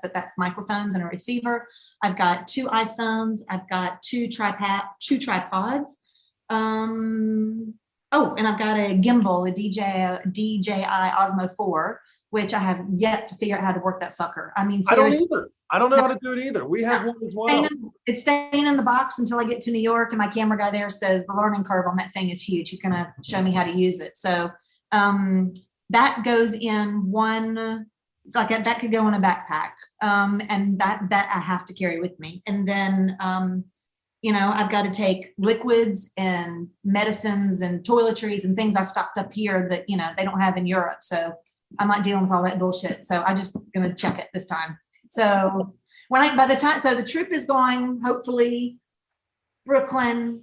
but that's microphones and a receiver. I've got 2 iPhones. I've got two tripods. Oh, and I've got a gimbal, a DJI Osmo 4, which I have yet to figure out how to work that fucker. I mean, seriously. I don't either. I don't know how to do it either. We have one as well. It's staying in the box until I get to New York, and my camera guy there says the learning curve on that thing is huge. He's going to show me how to use it. So that goes in one, like that could go in a backpack, and that I have to carry with me. And then you know, I've got to take liquids and medicines and toiletries and things I stocked up here that, you know, they don't have in Europe. So I'm not dealing with all that bullshit. So I just gonna check it this time. So so the trip is going, hopefully Brooklyn,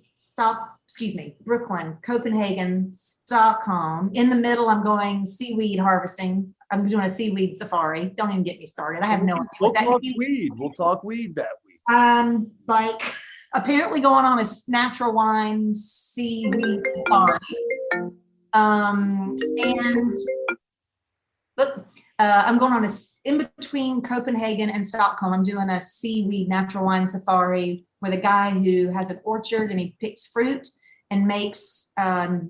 Copenhagen, Stockholm. In the middle, I'm going seaweed harvesting. I'm doing a seaweed safari. Don't even get me started. I have no idea. We'll talk weed that week. Like apparently going on a natural wine seaweed safari. I'm going on in between Copenhagen and Stockholm. I'm doing a seaweed natural wine safari with a guy who has an orchard and he picks fruit and makes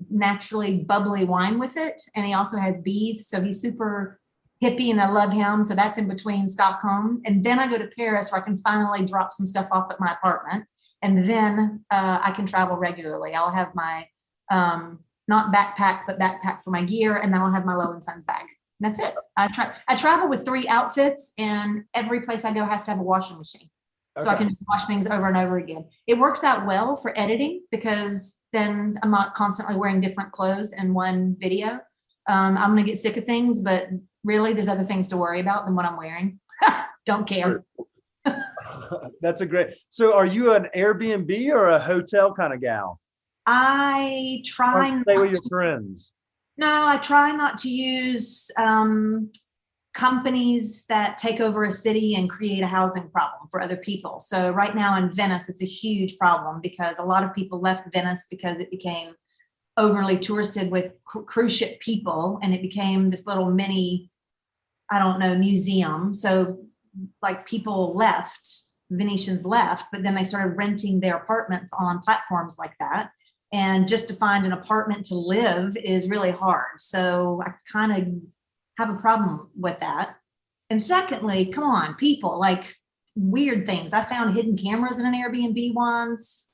naturally bubbly wine with it. And he also has bees. So he's super hippie and I love him. So that's in between Stockholm. And then I go to Paris where I can finally drop some stuff off at my apartment. And then I can travel regularly. I'll have my, not backpack, but backpack for my gear. And then I'll have my Low and Sons bag. And that's it. I travel with 3 outfits, and every place I go has to have a washing machine. Okay. So I can just wash things over and over again. It works out well for editing because then I'm not constantly wearing different clothes in one video. I'm going to get sick of things, but really there's other things to worry about than what I'm wearing. Don't care. That's a great. So are you an Airbnb or a hotel kind of gal? I try not to stay with your friends. No, I try not to use companies that take over a city and create a housing problem for other people. So right now in Venice, it's a huge problem because a lot of people left Venice because it became overly touristed with cruise ship people, and it became this little mini, I don't know, museum. So like people left, Venetians left, but then they started renting their apartments on platforms like that. And just to find an apartment to live is really hard. So I kind of have a problem with that. And secondly, come on, people, like weird things. I found hidden cameras in an Airbnb once.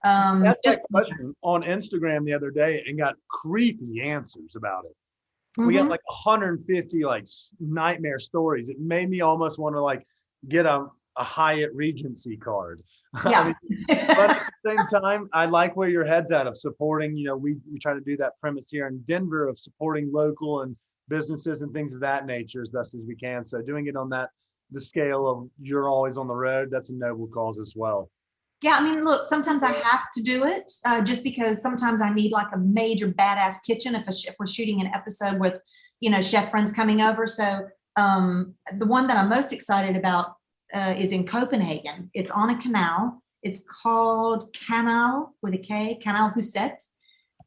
That's that question on Instagram the other day and got creepy answers about it. We got like 150 like nightmare stories. It made me almost want to like get a Hyatt Regency card. Yeah. I mean, but at the same time, I like where your head's at of supporting, you know, we try to do that premise here in Denver of supporting local and businesses and things of that nature as best as we can. So doing it on the scale of you're always on the road, that's a noble cause as well. Yeah, I mean, look, sometimes I have to do it just because sometimes I need like a major badass kitchen if we're shooting an episode with, you know, chef friends coming over. So the one that I'm most excited about is in Copenhagen. It's on a canal. It's called Canal with a K, Canal Huset.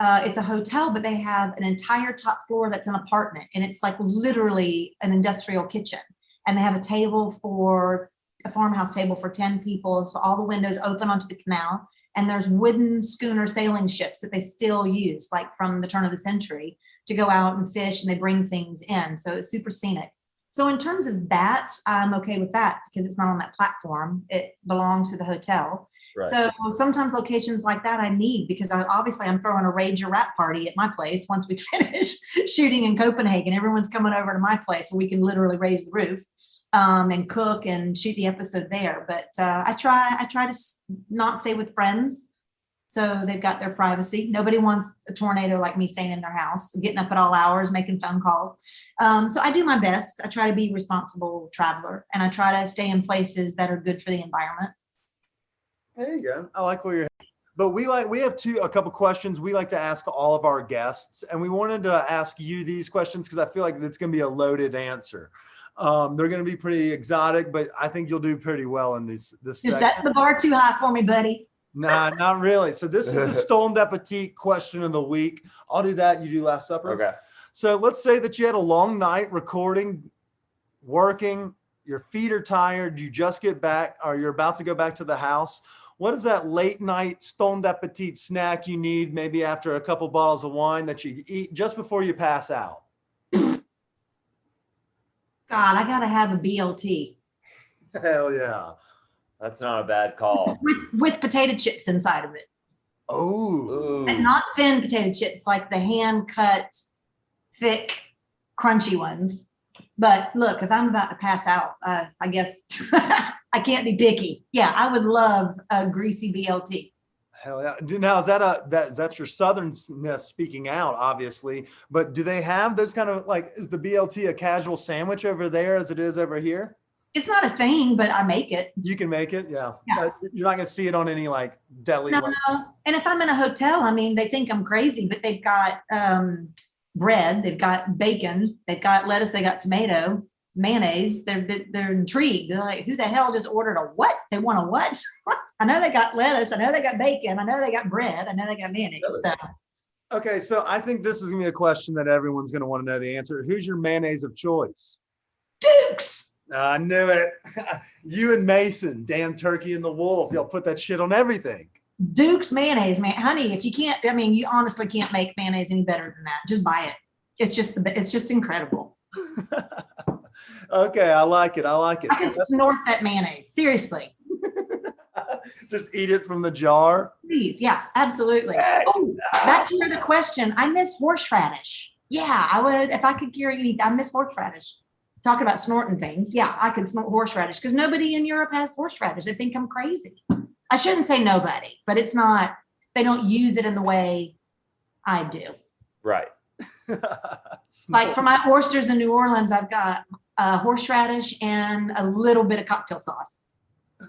It's a hotel, but they have an entire top floor that's an apartment, and it's like literally an industrial kitchen. And they have a farmhouse table for 10 people. So all the windows open onto the canal, and there's wooden schooner sailing ships that they still use, like from the turn of the century, to go out and fish, and they bring things in. So it's super scenic. So in terms of that, I'm okay with that because it's not on that platform. It belongs to the hotel. Right. So sometimes locations like that I need because I'm throwing a Rager rap party at my place once we finish shooting in Copenhagen. Everyone's coming over to my place where we can literally raise the roof and cook and shoot the episode there. But I try to not stay with friends. So they've got their privacy. Nobody wants a tornado like me staying in their house, getting up at all hours, making phone calls. So I do my best. I try to be a responsible traveler, and I try to stay in places that are good for the environment. There you go. I like where you're headed. But we have a couple questions we like to ask all of our guests, and we wanted to ask you these questions because I feel like it's going to be a loaded answer. They're going to be pretty exotic, but I think you'll do pretty well in this segment. Is that the bar too high for me, buddy? Nah, not really. So this is the Stolen Appetit question of the week. I'll do that. You do Last Supper. Okay. So let's say that you had a long night recording, working, your feet are tired, you just get back, or you're about to go back to the house. What is that late night stoned appetit snack you need, maybe after a couple bottles of wine, that you eat just before you pass out? God, I gotta have a BLT Hell yeah. That's not a bad call. with potato chips inside of it. Oh, And not thin potato chips, like the hand cut, thick, crunchy ones. But look, if I'm about to pass out, I guess I can't be picky. Yeah, I would love a greasy BLT. hell yeah. Now, is that's your southernness speaking out, obviously, but do they have those kind of, like, is the BLT a casual sandwich over there as it is over here? It's not a thing, but I make it. You can make it, yeah. Yeah. You're not gonna see it on any like deli. No. And if I'm in a hotel, I mean, they think I'm crazy, but they've got bread, they've got bacon, they've got lettuce, they got tomato, mayonnaise. They're intrigued. They're like, who the hell just ordered a what? They want a what? I know they got lettuce. I know they got bacon. I know they got bread. I know they got mayonnaise. So. Okay, so I think this is gonna be a question that everyone's gonna want to know the answer. Who's your mayonnaise of choice? Dukes. I knew it. You and Mason, damn turkey and the wolf. Y'all put that shit on everything. Duke's mayonnaise, man. Honey, if you can't, I mean, you honestly can't make mayonnaise any better than that. Just buy it. It's just incredible. Okay, I like it. I like it. I could snort that mayonnaise. Seriously. Just eat it from the jar. Please. Yeah, absolutely. Oh, back to the question. I miss horseradish. Yeah, I would, if I could cure anything, I miss horseradish. Talk about snorting things. Yeah, I could snort horseradish because nobody in Europe has horseradish. They think I'm crazy. I shouldn't say nobody, but it's not, they don't use it in the way I do. Right. Like for my oysters in New Orleans, I've got horseradish and a little bit of cocktail sauce.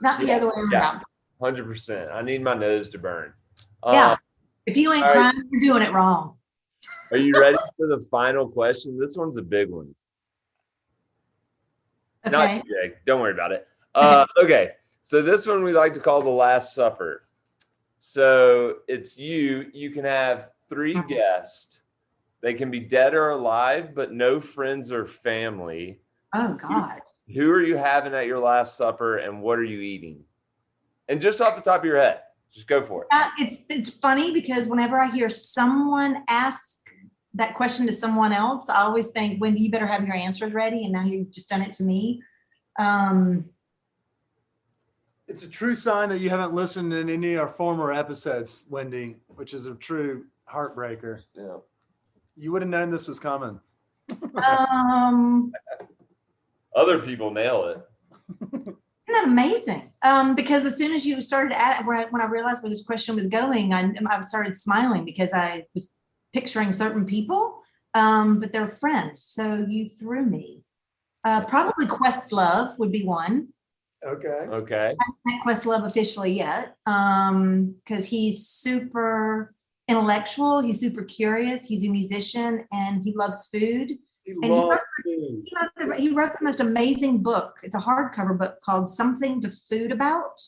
Not the other way around. 100%. I need my nose to burn. Yeah. If you ain't all right. crying, you're doing it wrong. Are you ready for the final question? This one's a big one. Okay. Not too big. Don't worry about it. Okay. So this one we like to call the Last Supper. So it's you can have 3 guests. They can be dead or alive, but no friends or family. Oh God. Who are you having at your Last Supper and what are you eating? And just off the top of your head, just go for it. It's funny because whenever I hear someone ask that question to someone else, I always think, Wendy, you better have your answers ready. And now you've just done it to me. It's a true sign that you haven't listened in any of our former episodes, Wendy, which is a true heartbreaker. Yeah. You would have known this was coming. Other people nail it. Isn't that amazing? Because as soon as you started when I realized where this question was going, I started smiling because I was picturing certain people, but they're friends. So you threw me. Probably Questlove would be one. Okay. Okay. I haven't met Questlove officially yet, because he's super intellectual. He's super curious. He's a musician and he loves food. He And loves food. he wrote the most amazing book. It's a hardcover book called Something to Food About,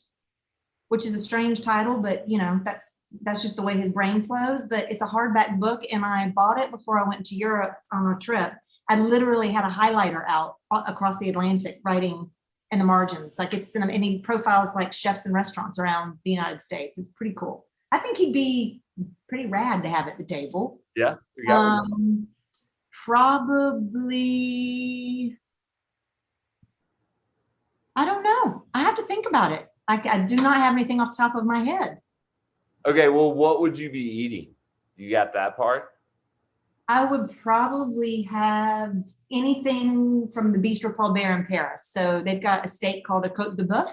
which is a strange title, but you know, that's just the way his brain flows. But it's a hardback book, and I bought it before I went to Europe on a trip. I literally had a highlighter out across the Atlantic writing in the margins. Like it's and he profiles like chefs and restaurants around the United States. It's pretty cool. I think he'd be pretty rad to have at the table. Yeah. You got one. Probably, I don't know. I have to think about it. I do not have anything off the top of my head. Okay. Well, what would you be eating? You got that part? I would probably have anything from the Bistro Paul Bert in Paris. So they've got a steak called a Côte de Boeuf,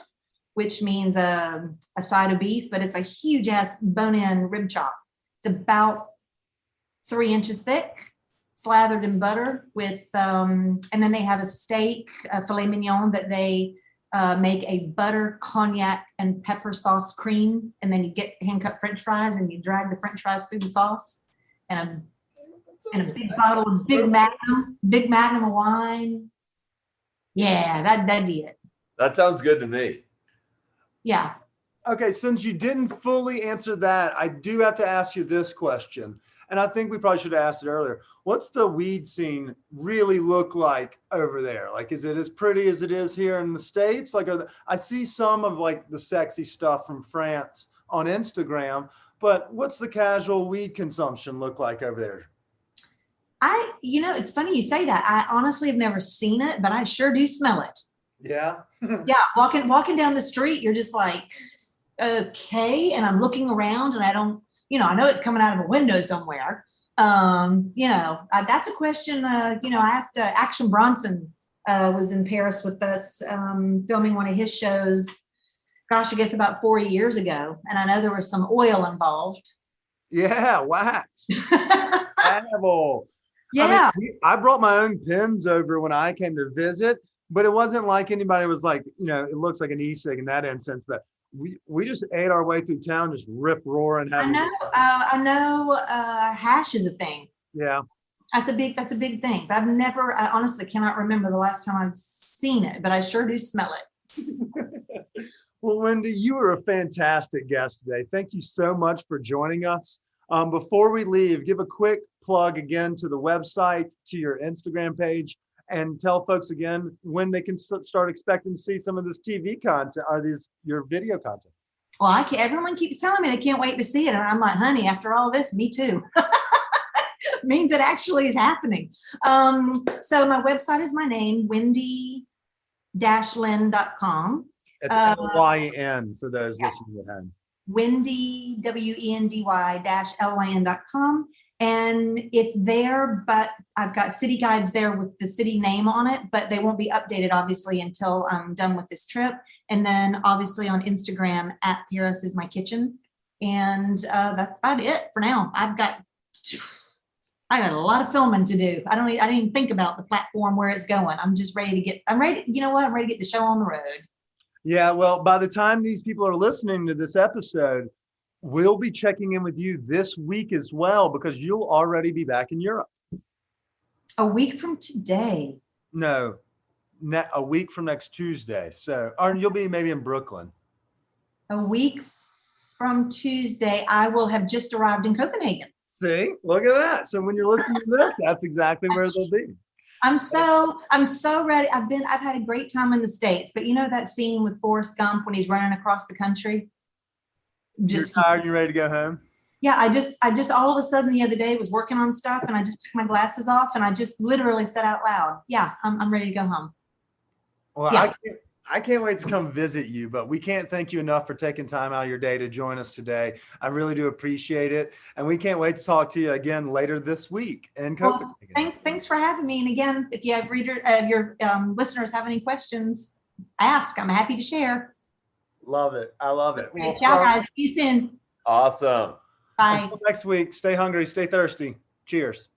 which means a side of beef, but it's a huge ass bone-in rib chop. It's about 3 inches thick, slathered in butter with, and then they have a steak, a filet mignon that they make a butter, cognac, and pepper sauce cream. And then you get hand-cut French fries and you drag the French fries through the sauce and a big bottle of big magnum of wine. Yeah, that'd be it. That sounds good to me. Yeah. Okay, since you didn't fully answer that, I do have to ask you this question. And I think we probably should have asked it earlier. What's the weed scene really look like over there? Like, is it as pretty as it is here in the States? Like, I see some of like the sexy stuff from France on Instagram, but what's the casual weed consumption look like over there? It's funny you say that. I honestly have never seen it, but I sure do smell it. Yeah. Yeah. Walking down the street, you're just like, okay. And I'm looking around and I don't, I know it's coming out of a window somewhere. That's a question, I asked Action Bronson was in Paris with us filming one of his shows, gosh, I guess about 4 years ago. And I know there was some oil involved. Yeah, wax. Edible. Yeah. I brought my own pins over when I came to visit, but it wasn't like anybody was like, it looks like an e-cig in that instance, that we just ate our way through town, just rip roaring. I know hash is a thing. Yeah. That's a big thing, but I honestly cannot remember the last time I've seen it, but I sure do smell it. Well, Wendy, you were a fantastic guest today. Thank you so much for joining us. Before we leave, give a quick plug again to the website, to your Instagram page, and tell folks again when they can start expecting to see some of this TV content or your video content. Well, everyone keeps telling me they can't wait to see it. And I'm like, honey, after all this, me too. Means it actually is happening. So my website is my name, wendy-lynn.com. It's L-Y-N for those listening at home. Wendy, WENDY-LYN.com. And it's there, but I've got city guides there with the city name on it, but they won't be updated obviously until I'm done with this trip. And then obviously on Instagram at Paris is my kitchen. And that's about it for now. I got a lot of filming to do. I didn't even think about the platform where it's going. I'm just ready to get the show on the road. Yeah, well, by the time these people are listening to this episode, we'll be checking in with you this week as well, because you'll already be back in Europe. A week from today. No, a week from next Tuesday. Or you'll be maybe in Brooklyn. A week from Tuesday, I will have just arrived in Copenhagen. See, look at that. So when you're listening to this, that's exactly where they'll be. I'm so ready. I've had a great time in the States, but you know that scene with Forrest Gump when he's running across the country? You're tired, you're ready to go home? Yeah, I just all of a sudden the other day was working on stuff and I just took my glasses off and I just literally said out loud, yeah, I'm ready to go home. Well, yeah. I can't wait to come visit you, but we can't thank you enough for taking time out of your day to join us today. I really do appreciate it. And we can't wait to talk to you again later this week in Copenhagen. Well, thanks for having me. And again, if you have your listeners have any questions, ask. I'm happy to share. Love it. I love it. Well, ciao, guys. See you soon. Awesome. Bye. Until next week, stay hungry, stay thirsty. Cheers.